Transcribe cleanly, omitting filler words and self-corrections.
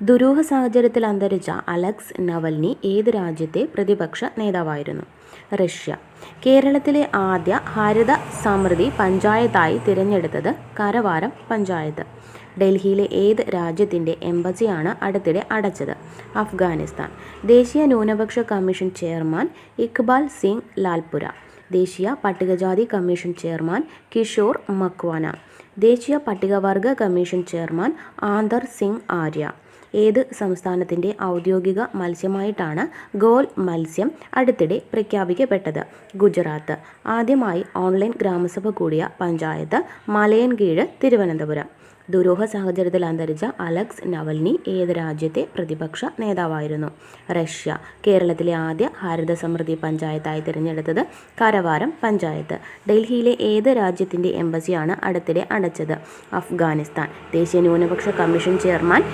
ദുരൂഹ സാഹചര്യത്തിൽ അന്തരിച്ച അലക്സ് നവൽനി ഏത് രാജ്യത്തെ പ്രതിപക്ഷ നേതാവായിരുന്നു? റഷ്യ. കേരളത്തിലെ ആദ്യ ഹരിത സമൃദ്ധി പഞ്ചായത്തായി തിരഞ്ഞെടുത്തത് കരവാരം പഞ്ചായത്ത്. ഡൽഹിയിലെ ഏത് രാജ്യത്തിൻ്റെ എംബസിയാണ് അടുത്തിടെ അടച്ചത്? അഫ്ഗാനിസ്ഥാൻ. ദേശീയ ന്യൂനപക്ഷ കമ്മീഷൻ ചെയർമാൻ ഇക്ബാൽ സിംഗ് ലാൽപുര. ദേശീയ പട്ടികജാതി കമ്മീഷൻ ചെയർമാൻ കിഷോർ മക്വാന. ദേശീയ പട്ടികവർഗ commission chairman anther Singh Arya. ഏത് സംസ്ഥാനത്തിൻ്റെ ഔദ്യോഗിക മത്സ്യമായിട്ടാണ് ഗോൽ മത്സ്യം അടുത്തിടെ പ്രഖ്യാപിക്കപ്പെട്ടത്? ഗുജറാത്ത്. ആദ്യമായി ഓൺലൈൻ ഗ്രാമസഭ കൂടിയ പഞ്ചായത്ത് മലയൻകീഴ്, തിരുവനന്തപുരം. ദുരൂഹ സാഹചര്യത്തിൽ അന്തരിച്ച അലക്സ് നവൽനി ഏത് രാജ്യത്തെ പ്രതിപക്ഷ നേതാവായിരുന്നു? റഷ്യ. കേരളത്തിലെ ആദ്യ ഹരിത സമൃദ്ധി പഞ്ചായത്തായി തിരഞ്ഞെടുത്തത് കരവാരം പഞ്ചായത്ത്. ഡൽഹിയിലെ ഏത് രാജ്യത്തിൻ്റെ എംബസിയാണ് അടുത്തിടെ അടച്ചത്? അഫ്ഗാനിസ്ഥാൻ. ദേശീയ ന്യൂനപക്ഷ കമ്മീഷൻ ചെയർമാൻ